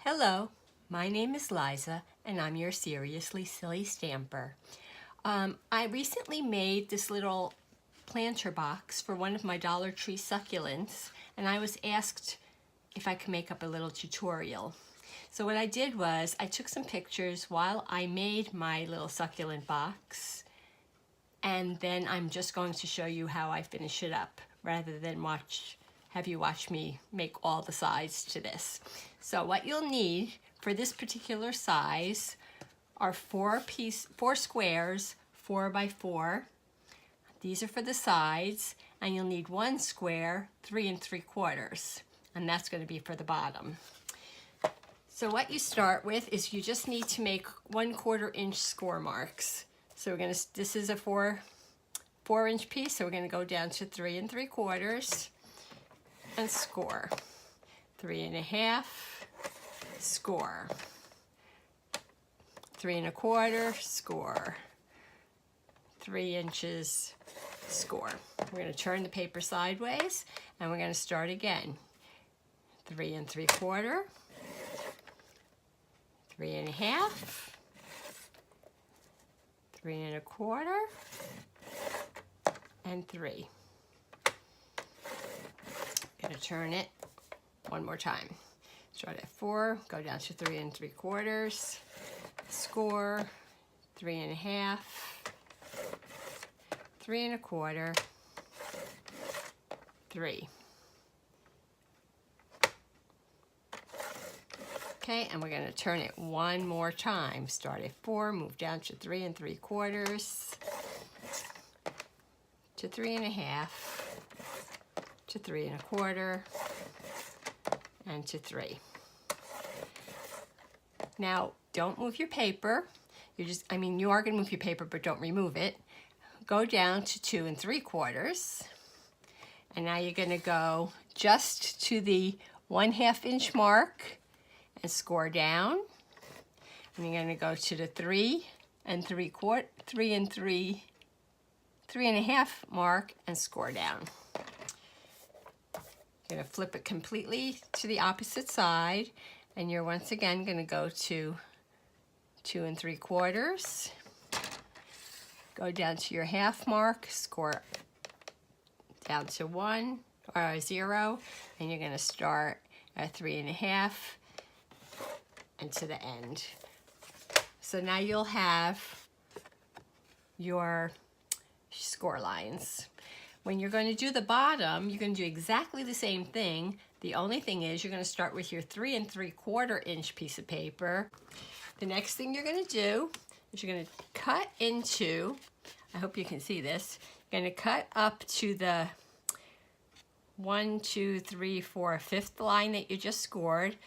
Hello, my name is Liza and I'm your Seriously Silly Stamper. I recently made this little planter box for one of my Dollar Tree succulents and I was asked if I could make up a little tutorial. So what I did was I took some pictures while I made my little succulent box, and then I'm just going to show you how I finish it up rather than have you watch me make all the sides to this. So what you'll need for this particular size are four squares, 4 by 4. These are for the sides, and you'll need one square, 3 3/4, and that's going to be for the bottom. So what you start with is you just need to make 1/4 inch score marks. So this is a 4-inch piece, so we're going to go down to 3 3/4 and score. 3 1/2, score. 3 1/4, score. 3 inches, score. We're going to turn the paper sideways and we're going to start again. 3 3/4, 3 1/2, 3 1/4, and 3. Going to turn it one more time. Start at 4, go down to 3 3/4, score, 3 1/2, 3 1/4, 3. Okay, and we're going to turn it one more time. Start at 4, move down to 3 3/4, to 3 1/2, to 3 1/4, and to 3. Now, don't move your paper. You are going to move your paper, but don't remove it. Go down to 2 3/4, and now you're going to go just to the 1/2 inch mark and score down. And you're going to go to the 3 1/2 mark and score down. You're going to flip it completely to the opposite side, and you're once again going to go to 2 3/4, go down to your half mark, score down to 1 or 0, and you're going to start at 3 1/2 and to the end. So now you'll have your score lines. When you're going to do the bottom, you're going to do exactly the same thing. The only thing is you're going to start with your 3 3/4 inch piece of paper. The next thing you're going to do is you're going to cut into, I hope you can see this, you're going to cut up to the 1, 2, 3, 4, 5th line that you just scored,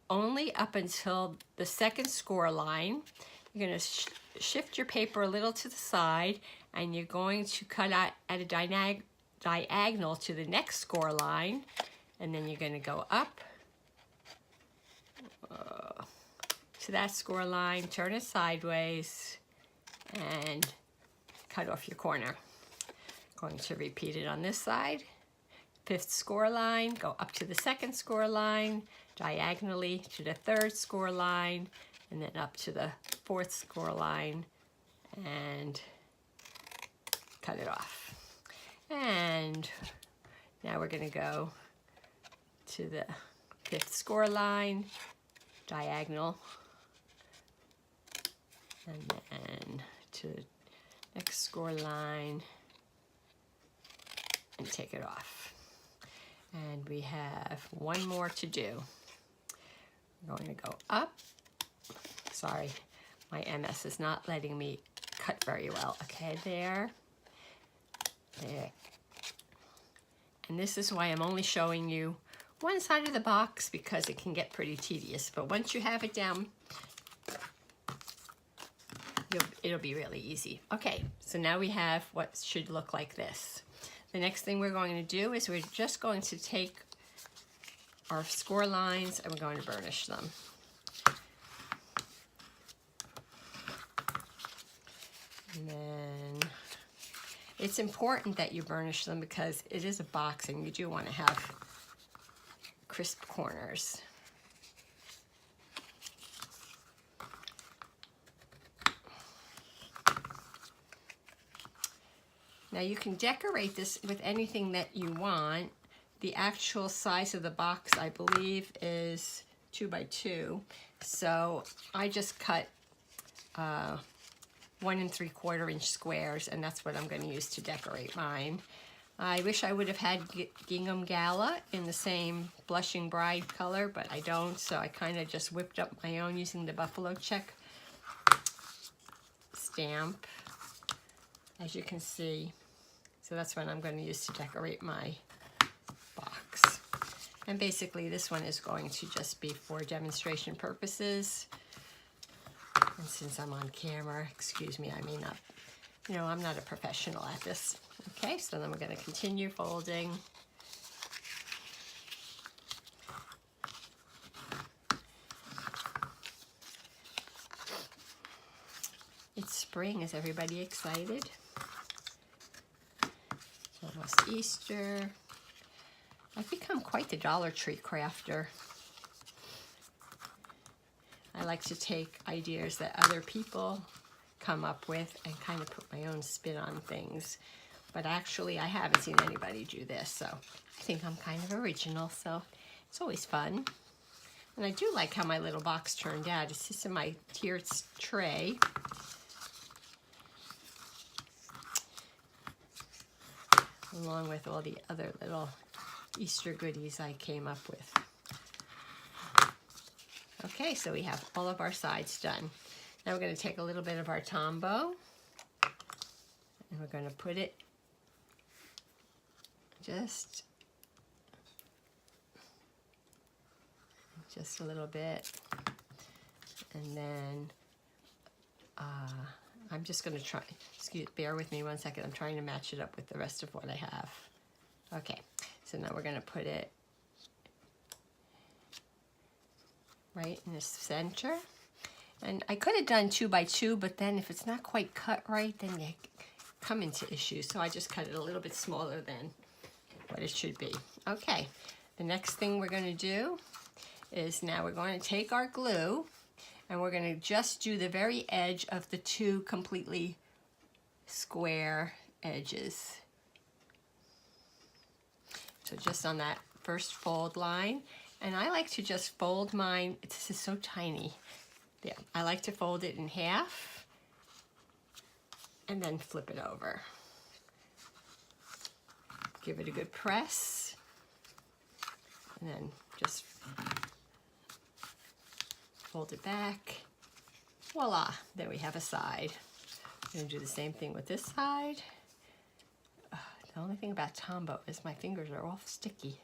only up until the second score line. You're going to shift your paper a little to the side, and you're going to cut out at a diagonal to the next score line, and then you're going to go up to that score line, turn it sideways, and cut off your corner. Going to repeat it on this side. 5th score line, go up to the 2nd score line, diagonally to the 3rd score line, and then up to the 4th score line, and cut it off. And now we're going to go to the 5th score line, diagonal, and then to the next score line, and take it off. And we have one more to do. We're going to go up. Sorry, my MS is not letting me cut very well. Okay, there. And this is why I'm only showing you one side of the box, because it can get pretty tedious. But once you have it down, it'll be really easy. Okay, so now we have what should look like this. The next thing we're going to do is we're just going to take our score lines and we're going to burnish them. And then it's important that you burnish them because it is a box and you do want to have crisp corners. Now you can decorate this with anything that you want. The actual size of the box, I believe, is 2 by 2. So I just cut 1 3/4 inch squares, and that's what I'm going to use to decorate mine. I wish I would have had gingham gala in the same blushing bride color, but I don't, so I kind of just whipped up my own using the buffalo check stamp, as you can see. So that's what I'm going to use to decorate my box. And basically this one is going to just be for demonstration purposes. And since I'm on camera, excuse me, I may not, you know, I'm not a professional at this. Okay, so then we're going to continue folding. It's spring. Is everybody excited? It's almost Easter. I've become quite the Dollar Tree crafter. I like to take ideas that other people come up with and kind of put my own spin on things. But actually, I haven't seen anybody do this, so I think I'm kind of original, so it's always fun. And I do like how my little box turned out. It's just in my tiered tray. Along with all the other little Easter goodies I came up with. Okay, so we have all of our sides done. Now we're going to take a little bit of our Tombow, and we're going to put it just a little bit, and then I'm just going to try, bear with me one second, I'm trying to match it up with the rest of what I have. Okay, so now we're going to put it right in the center. And I could have done 2 by 2, but then if it's not quite cut right, then you come into issues. So I just cut it a little bit smaller than what it should be. Okay, the next thing we're going to do is now we're going to take our glue and we're going to just do the very edge of the 2 completely square edges. So just on that first fold line. And I like to just fold mine, this is so tiny. Yeah, I like to fold it in half and then flip it over. Give it a good press and then just fold it back. Voila, there we have a side. I'm going to do the same thing with this side. The only thing about Tombow is my fingers are all sticky.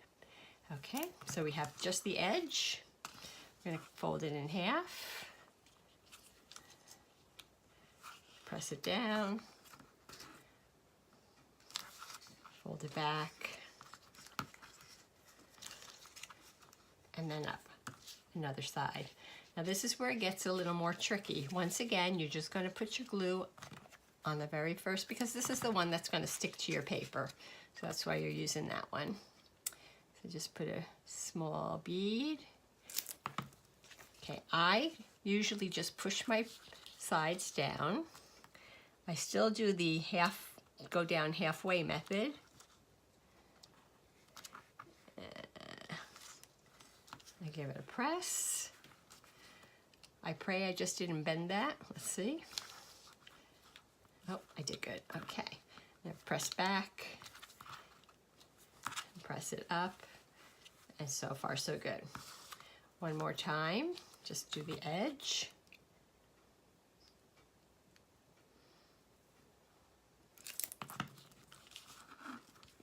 Okay, so we have just the edge. We're going to fold it in half. Press it down. Fold it back. And then up. Another side. Now this is where it gets a little more tricky. Once again, you're just going to put your glue on the very first, because this is the one that's going to stick to your paper. So that's why you're using that one. So just put a small bead. Okay, I usually just push my sides down. I still do the go down halfway method. I give it a press. I pray I just didn't bend that. Let's see. Oh, I did good. Okay. Now press back. Press it up. And so far, so good. One more time. Just do the edge.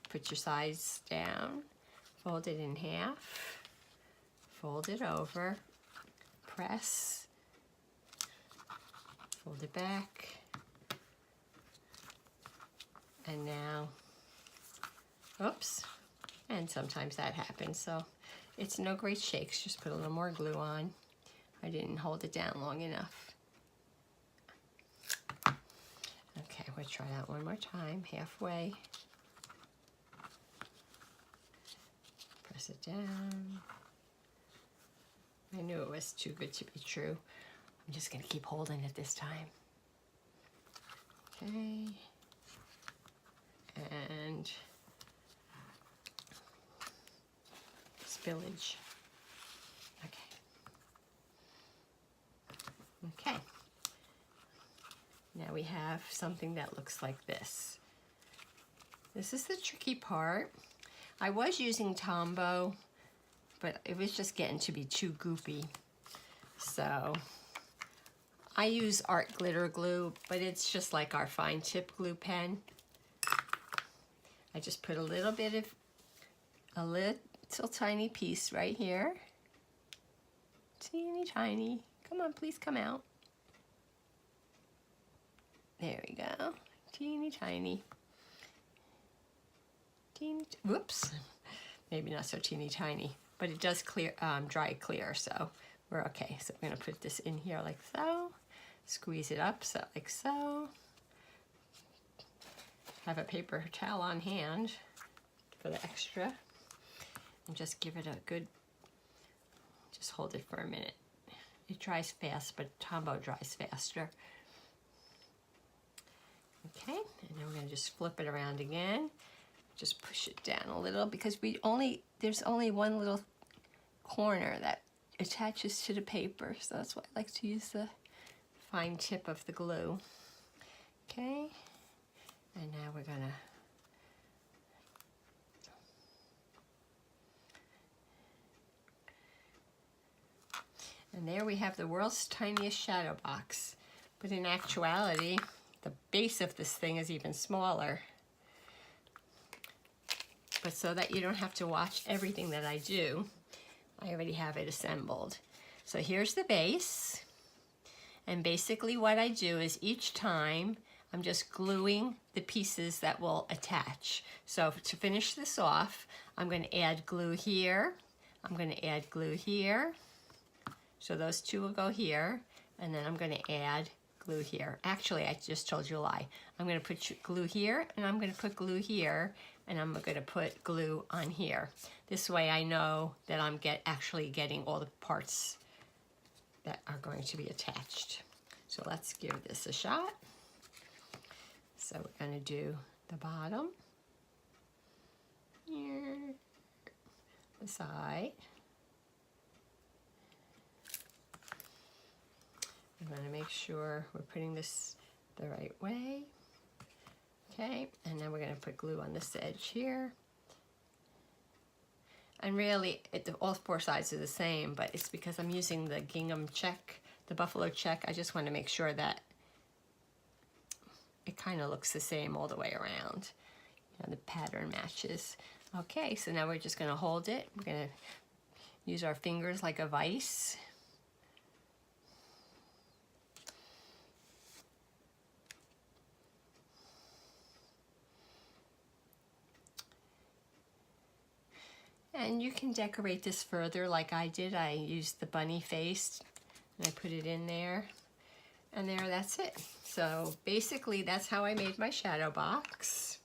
Put your sides down. Fold it in half. Fold it over. Press. Fold it back. And now, oops, and sometimes that happens, so it's no great shakes, just put a little more glue on. I didn't hold it down long enough. Okay, we'll try that one more time, halfway. Press it down. I knew it was too good to be true. I'm just gonna keep holding it this time. Okay. and spillage. Okay. Now we have something that looks like this. This is the tricky part. I was using Tombow, but it was just getting to be too goopy. So I use art glitter glue, but it's just like our fine tip glue pen. I just put a little tiny piece right here. Teeny tiny. Come on, please come out. There we go. Teeny tiny. Whoops. Maybe not so teeny tiny, but it does dry clear, so we're okay. So I'm gonna put this in here like so. Squeeze it up, so like so. Have a paper towel on hand for the extra. And just give it a good, just hold it for a minute. It dries fast, but Tombow dries faster. Okay, and then we're gonna just flip it around again. Just push it down a little because there's only one little corner that attaches to the paper, so that's why I like to use the fine tip of the glue. Okay, and now we're gonna and there we have the world's tiniest shadow box. But in actuality, the base of this thing is even smaller. But so that you don't have to watch everything that I do, I already have it assembled. So here's the base. And basically what I do is each time I'm just gluing the pieces that will attach. So to finish this off, I'm going to add glue here. I'm going to add glue here. So those two will go here. And then I'm going to add glue here. Actually, I just told you a lie. I'm going to put glue here, and I'm going to put glue here, and I'm going to put glue on here. This way I know that I'm actually getting all the parts that are going to be attached. So let's give this a shot. So we're going to do the bottom, here, the side. I'm going to make sure we're putting this the right way. Okay, and then we're going to put glue on this edge here. And really, all four sides are the same, but it's because I'm using the gingham check, the buffalo check. I just want to make sure that it kind of looks the same all the way around. You know, the pattern matches. Okay, so now we're just going to hold it. We're going to use our fingers like a vise. And you can decorate this further like I did. I used the bunny face and I put it in there. And there, that's it. So basically that's how I made my shadow box.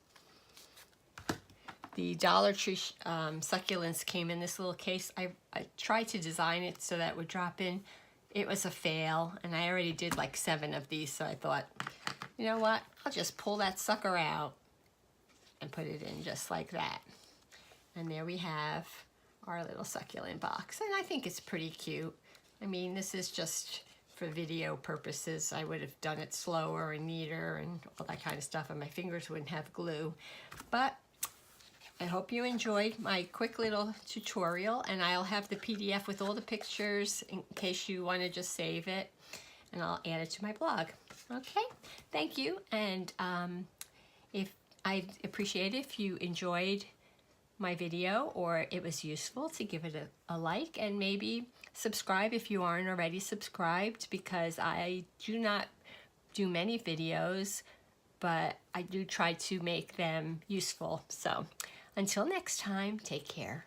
The Dollar Tree succulents came in this little case. I tried to design it so that it would drop in. It was a fail, and I already did like 7 of these, so I thought, you know what? I'll just pull that sucker out and put it in just like that. And there we have our little succulent box. And I think it's pretty cute. I mean, this is just for video purposes. I would have done it slower and neater and all that kind of stuff, and my fingers wouldn't have glue. But I hope you enjoyed my quick little tutorial, and I'll have the PDF with all the pictures in case you want to just save it, and I'll add it to my blog. Okay, thank you. And if I'd appreciate it if you enjoyed my video or it was useful, to give it a like, and maybe subscribe if you aren't already subscribed, because I do not do many videos, but I do try to make them useful. So until next time, take care.